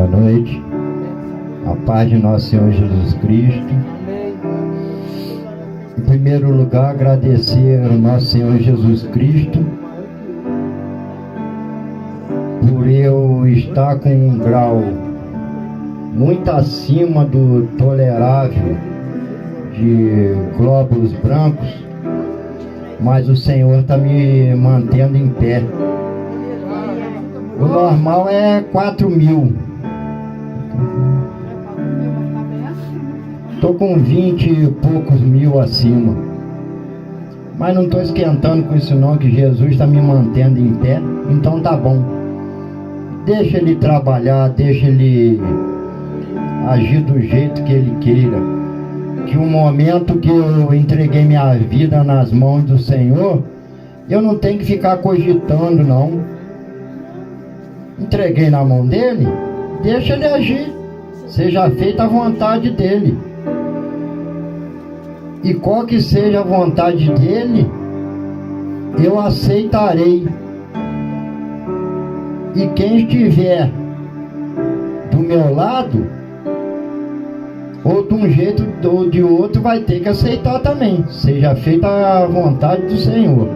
boa noite. A paz de nosso Senhor Jesus Cristo. Em primeiro lugar, agradecer ao nosso Senhor Jesus Cristo por eu estar com um grau muito acima do tolerável de glóbulos brancos, mas o Senhor está me mantendo em pé. O normal é 4.000. Estou com 20 e poucos mil acima. Mas não estou esquentando com isso não, que Jesus está me mantendo em pé. Então tá bom. Deixa Ele trabalhar, deixa Ele agir do jeito que Ele queira. Que o momento que eu entreguei minha vida nas mãos do Senhor, eu não tenho que ficar cogitando não. Entreguei na mão dele, deixa Ele agir, seja feita a vontade dele. E qual que seja a vontade dele, eu aceitarei. E quem estiver do meu lado, ou de um jeito ou de outro, vai ter que aceitar também, seja feita a vontade do Senhor.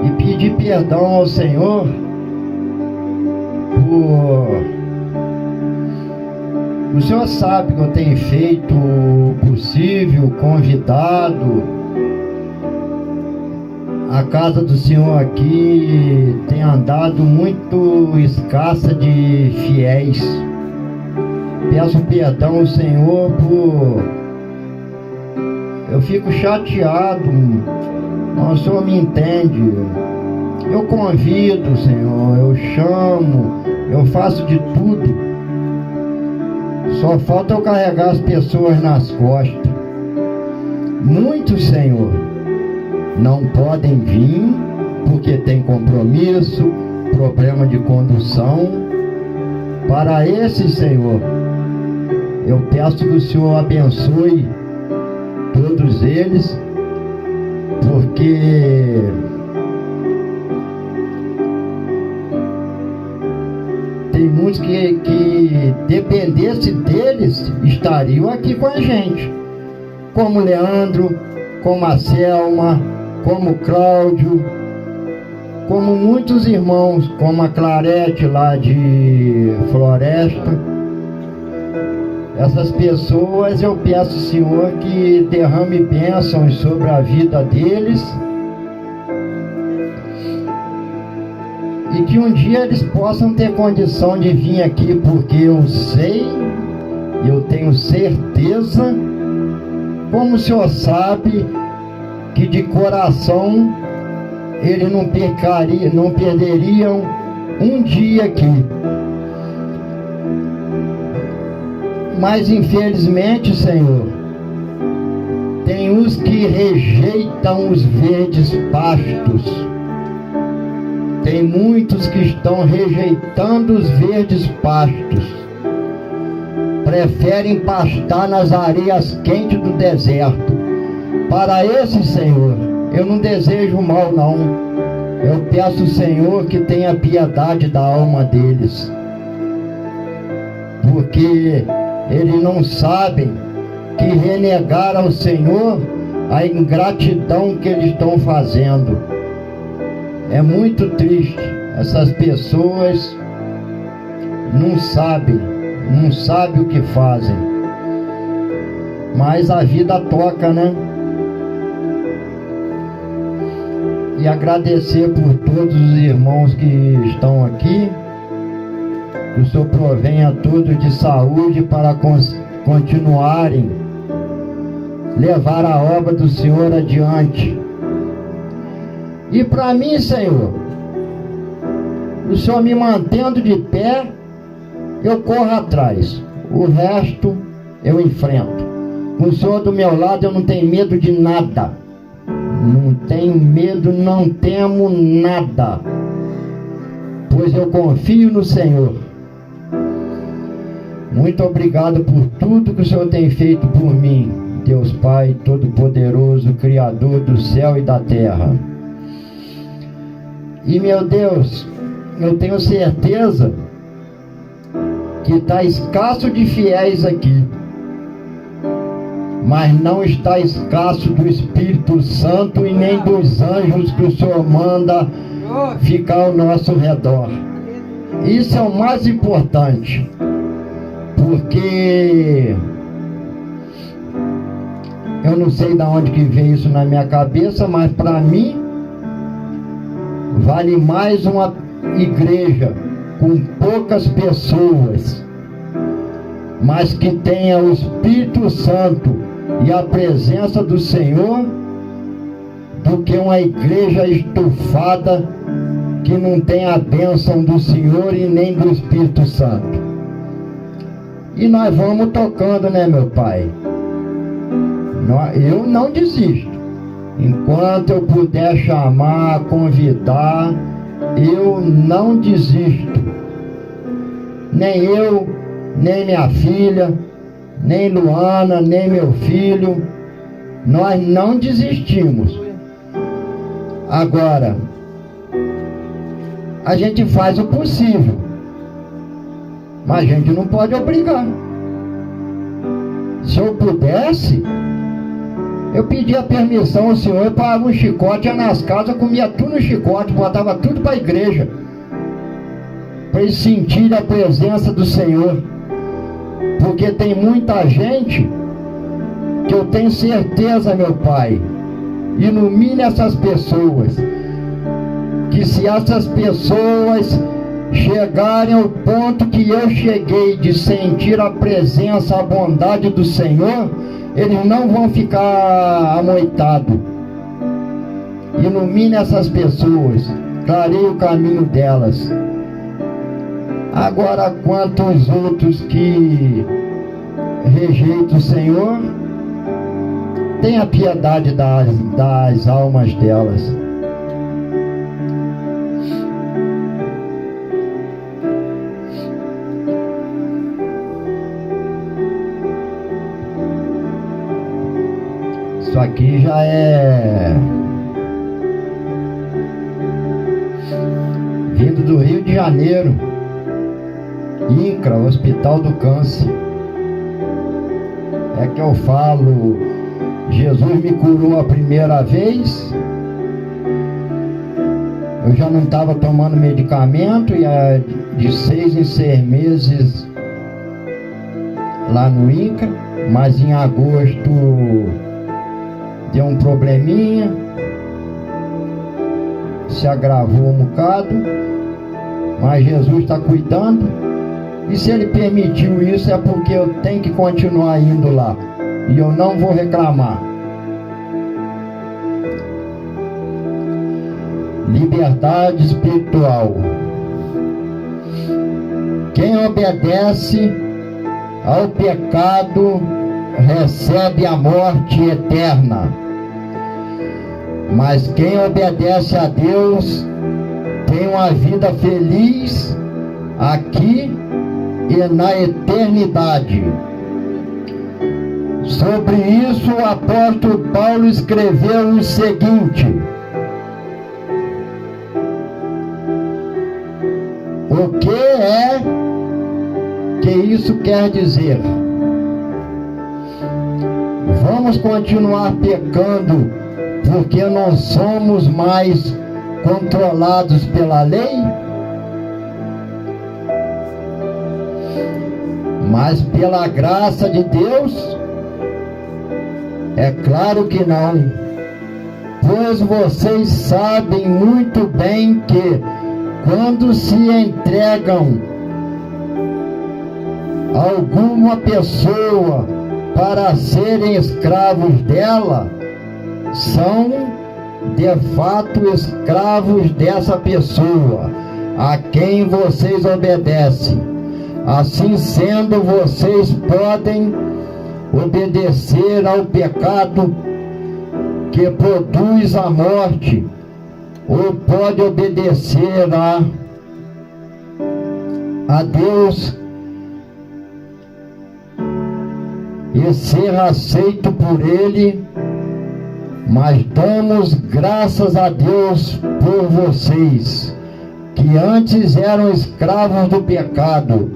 E pedir perdão ao Senhor o Senhor sabe que eu tenho feito o possível, convidado. A casa do Senhor aqui tem andado muito escassa de fiéis. Peço perdão ao Senhor por... Eu fico chateado. O Senhor me entende. Eu convido, Senhor, eu chamo, eu faço de tudo. Só falta eu carregar as pessoas nas costas. Muitos, Senhor, não podem vir porque tem compromisso, problema de condução. Para esse, Senhor, eu peço que o Senhor abençoe todos eles, porque tem muitos que dependesse deles, estariam aqui com a gente. Como Leandro, como a Selma, como o Cláudio, como muitos irmãos, como a Clarete lá de Floresta. Essas pessoas eu peço, Senhor, que derrame bênçãos sobre a vida deles. E que um dia eles possam ter condição de vir aqui, porque eu sei, eu tenho certeza, como o Senhor sabe, que de coração eles não perderiam um dia aqui. Mas infelizmente, Senhor, tem os que rejeitam os verdes pastos. Tem muitos que estão rejeitando os verdes pastos. Preferem pastar nas areias quentes do deserto. Para esse, Senhor, eu não desejo mal não. Eu peço, Senhor, que tenha piedade da alma deles. Porque eles não sabem que renegar ao Senhor a ingratidão que eles estão fazendo. É muito triste. Essas pessoas não sabem o que fazem. Mas a vida toca, né? E agradecer por todos os irmãos que estão aqui. Que o Senhor provenha todos de saúde para continuarem levar a obra do Senhor adiante. E para mim, Senhor, o Senhor me mantendo de pé, eu corro atrás. O resto eu enfrento. Com o Senhor do meu lado, eu não tenho medo de nada. Não tenho medo, não temo nada. Pois eu confio no Senhor. Muito obrigado por tudo que o Senhor tem feito por mim, Deus Pai Todo-Poderoso, Criador do céu e da terra. E meu Deus, eu tenho certeza que está escasso de fiéis aqui, mas não está escasso do Espírito Santo e nem dos anjos que o Senhor manda ficar ao nosso redor. Isso é o mais importante, porque eu não sei de onde que veio isso na minha cabeça, mas para mim vale mais uma igreja com poucas pessoas, mas que tenha o Espírito Santo e a presença do Senhor, do que uma igreja estufada que não tem a bênção do Senhor e nem do Espírito Santo. E nós vamos tocando, né, meu Pai? Eu não desisto. Enquanto eu puder chamar, convidar, eu não desisto. Nem eu, nem minha filha, nem Luana, nem meu filho, nós não desistimos. Agora, a gente faz o possível, mas a gente não pode obrigar. Se eu pudesse, eu pedia permissão ao Senhor, eu parava um chicote, ia nas casas, comia tudo no chicote, botava tudo para a igreja, para eles sentirem a presença do Senhor. Porque tem muita gente que eu tenho certeza, meu Pai, ilumine essas pessoas, que se essas pessoas chegarem ao ponto que eu cheguei de sentir a presença, a bondade do Senhor, eles não vão ficar amoitados. Ilumine essas pessoas, clareie o caminho delas. Agora, quanto aos outros que rejeitam o Senhor, tenha piedade das almas delas. Isso aqui já é vindo do Rio de Janeiro, INCRA, Hospital do Câncer. É que eu falo, Jesus me curou a primeira vez, eu já não estava tomando medicamento, e de 6 em 6 meses lá no INCRA, mas em agosto deu um probleminha, se agravou um bocado, mas Jesus está cuidando, e se Ele permitiu isso é porque eu tenho que continuar indo lá, e eu não vou reclamar. Liberdade espiritual. Quem obedece ao pecado recebe a morte eterna, mas quem obedece a Deus tem uma vida feliz aqui e na eternidade. Sobre isso o apóstolo Paulo escreveu o seguinte: o que isso quer dizer? Vamos continuar pecando porque não somos mais controlados pela lei? Mas pela graça de Deus? É claro que não, pois vocês sabem muito bem que quando se entregam alguma pessoa para serem escravos dela, são de fato escravos dessa pessoa a quem vocês obedecem. Assim sendo, vocês podem obedecer ao pecado que produz a morte, ou pode obedecer a Deus e ser aceito por Ele. Mas damos graças a Deus por vocês, que antes eram escravos do pecado,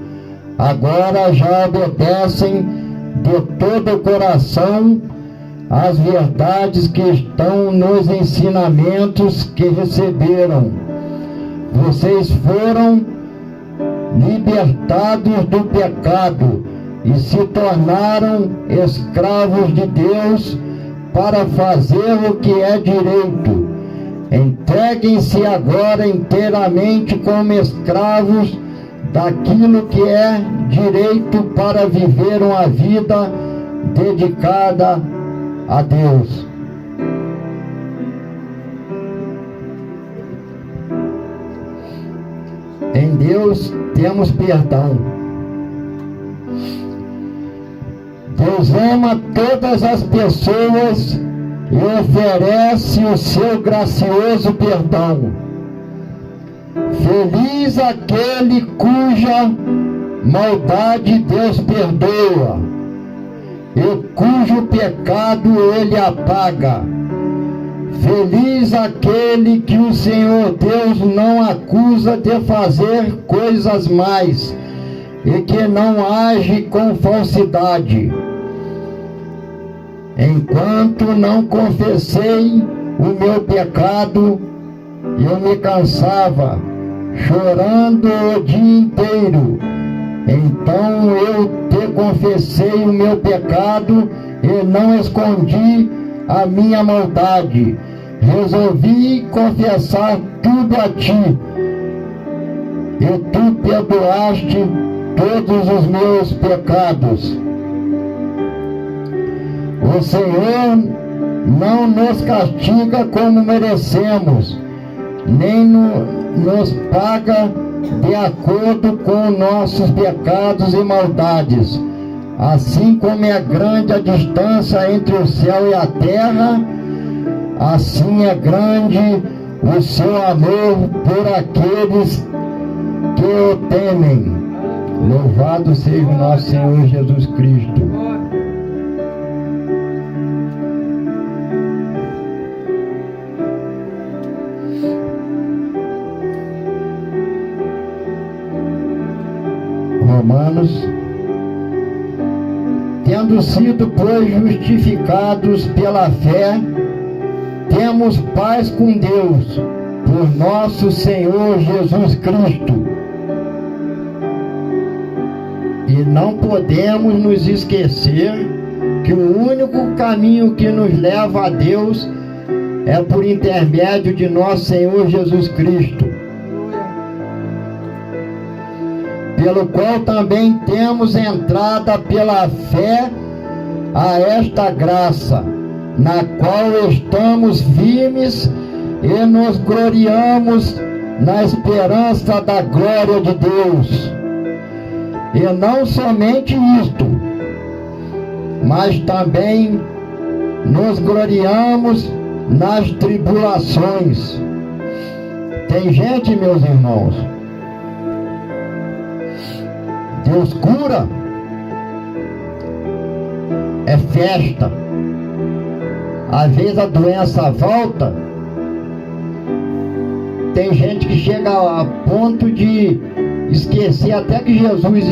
agora já obedecem de todo o coração as verdades que estão nos ensinamentos que receberam. Vocês foram libertados do pecado e se tornaram escravos de Deus para fazer o que é direito. Entreguem-se agora inteiramente como escravos daquilo que é direito para viver uma vida dedicada a Deus. Em Deus temos perdão. Deus ama todas as pessoas e oferece o seu gracioso perdão. Feliz aquele cuja maldade Deus perdoa e cujo pecado Ele apaga. Feliz aquele que o Senhor Deus não acusa de fazer coisas más e que não age com falsidade. Enquanto não confessei o meu pecado, eu me cansava, chorando o dia inteiro. Então eu te confessei o meu pecado e não escondi a minha maldade. Resolvi confessar tudo a ti, e tu perdoaste todos os meus pecados. O Senhor não nos castiga como merecemos, nem nos paga de acordo com nossos pecados e maldades. Assim como é grande a distância entre o céu e a terra, assim é grande o seu amor por aqueles que o temem. Louvado seja o nosso Senhor Jesus Cristo. Romanos: tendo sido, pois, justificados pela fé, temos paz com Deus, por nosso Senhor Jesus Cristo. E não podemos nos esquecer que o único caminho que nos leva a Deus é por intermédio de nosso Senhor Jesus Cristo, pelo qual também temos entrada pela fé a esta graça, na qual estamos firmes e nos gloriamos na esperança da glória de Deus. E não somente isto, mas também nos gloriamos nas tribulações. Tem gente, meus irmãos, Deus cura, é festa. Às vezes a doença volta. Tem gente que chega a ponto de esquecer até que Jesus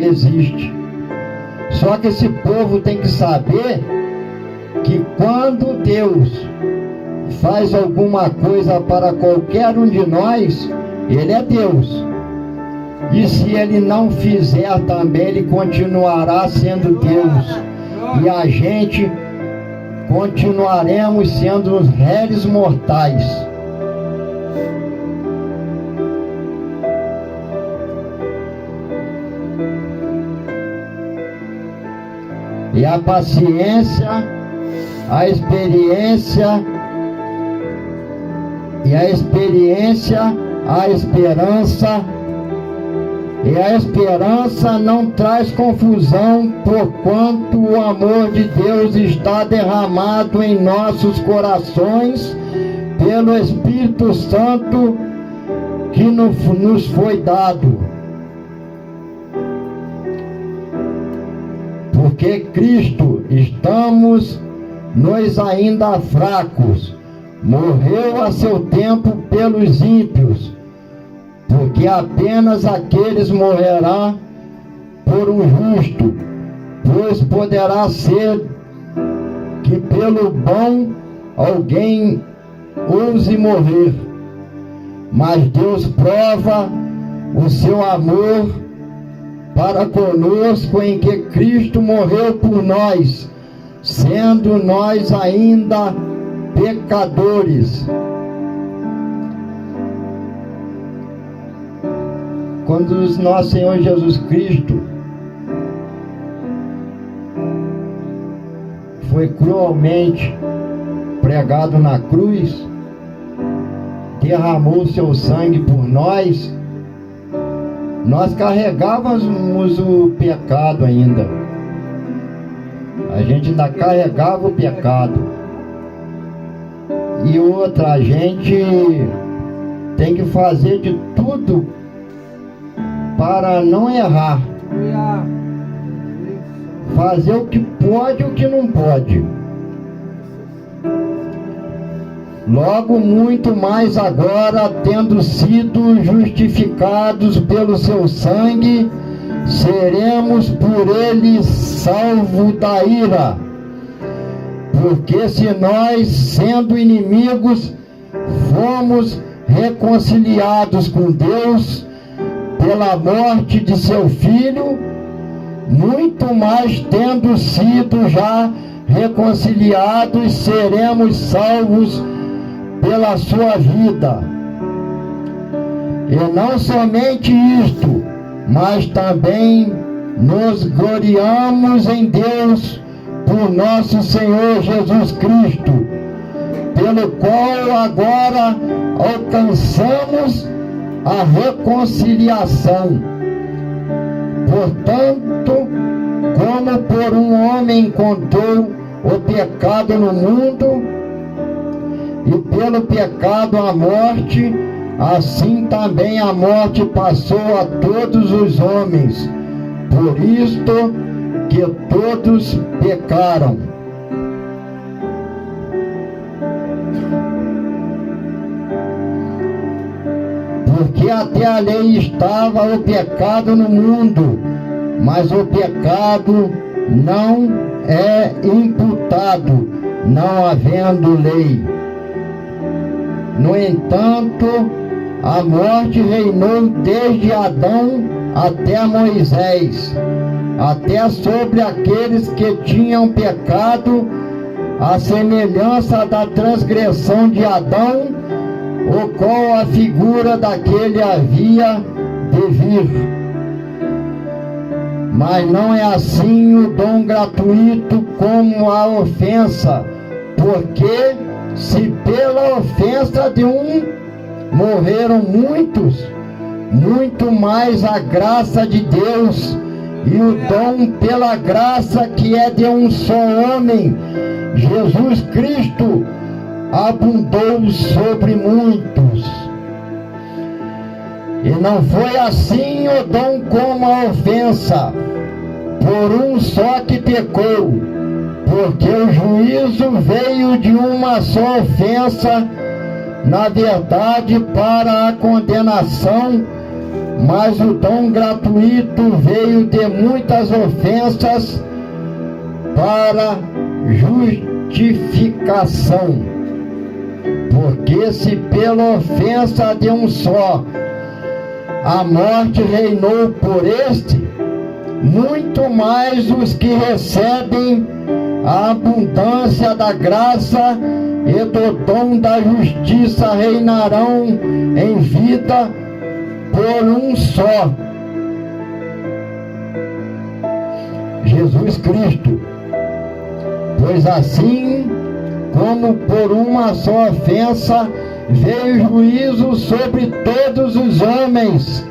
existe. Só que esse povo tem que saber que quando Deus faz alguma coisa para qualquer um de nós, Ele é Deus. E se Ele não fizer também, Ele continuará sendo Deus. E a gente continuaremos sendo os réis mortais. E a paciência, a experiência, a esperança. E a esperança não traz confusão, porquanto o amor de Deus está derramado em nossos corações pelo Espírito Santo que nos foi dado. Porque Cristo, estamos nós ainda fracos, morreu a seu tempo pelos ímpios, porque apenas aqueles morrerão por um justo, pois poderá ser que pelo bom alguém ouse morrer. Mas Deus prova o seu amor para conosco em que Cristo morreu por nós, sendo nós ainda pecadores. Quando o nosso Senhor Jesus Cristo foi cruelmente pregado na cruz, derramou seu sangue por nós, nós carregávamos o pecado ainda. A gente ainda carregava o pecado. E outra, a gente tem que fazer de tudo para não errar. Fazer o que pode e o que não pode. Logo, muito mais agora, tendo sido justificados pelo seu sangue, seremos por ele salvos da ira. Porque se nós, sendo inimigos, fomos reconciliados com Deus pela morte de seu Filho, muito mais tendo sido já reconciliados, seremos salvos pela sua vida. E não somente isto, mas também nos gloriamos em Deus por nosso Senhor Jesus Cristo, pelo qual agora alcançamos a reconciliação. Portanto, como por um homem encontrou o pecado no mundo, e pelo pecado a morte, assim também a morte passou a todos os homens, por isto que todos pecaram. Porque até a lei estava o pecado no mundo, mas o pecado não é imputado, não havendo lei. No entanto, a morte reinou desde Adão até Moisés, até sobre aqueles que tinham pecado, a semelhança da transgressão de Adão, o qual a figura daquele havia de vir. Mas não é assim o dom gratuito como a ofensa, porque se pela ofensa de um morreram muitos, muito mais a graça de Deus e o dom pela graça que é de um só homem, Jesus Cristo, abundou sobre muitos. E não foi assim o dom como a ofensa, por um só que pecou, porque o juízo veio de uma só ofensa, na verdade para a condenação, mas o dom gratuito veio de muitas ofensas para justificação. Porque se pela ofensa de um só a morte reinou por este, muito mais os que recebem a abundância da graça e do dom da justiça reinarão em vida por um só, Jesus Cristo. Pois assim como por uma só ofensa veio juízo sobre todos os homens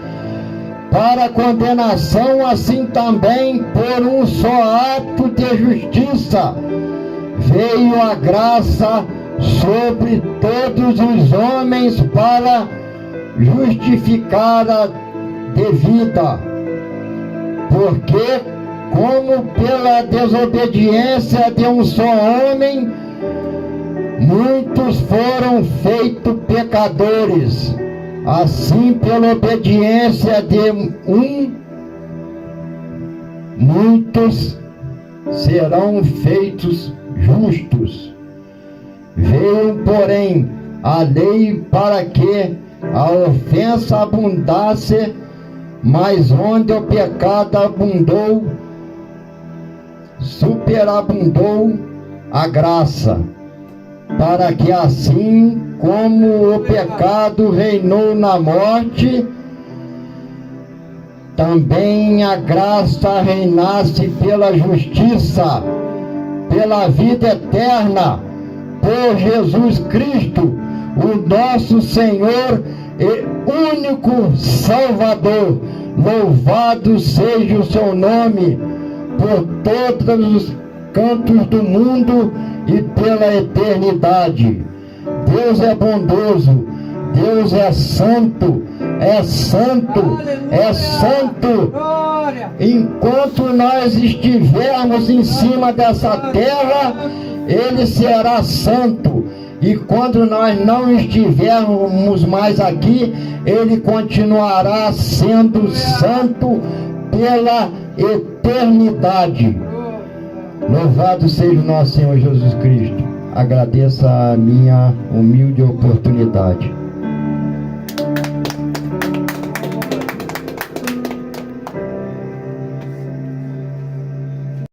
para condenação, assim também por um só ato de justiça veio a graça sobre todos os homens para justificar a devida. Porque como pela desobediência de um só homem muitos foram feitos pecadores, assim pela obediência de um muitos serão feitos justos. Veio, porém, a lei para que a ofensa abundasse, mas onde o pecado abundou, superabundou a graça, para que assim como o pecado reinou na morte, também a graça reinasse pela justiça, pela vida eterna, por Jesus Cristo, o nosso Senhor e único Salvador. Louvado seja o seu nome por todos os cantos do mundo e pela eternidade. Deus é bondoso, Deus é santo, é santo, é santo. Enquanto nós estivermos em cima dessa terra, Ele será santo. E quando nós não estivermos mais aqui, Ele continuará sendo santo pela eternidade. Louvado seja o nosso Senhor Jesus Cristo. Agradeço a minha humilde oportunidade.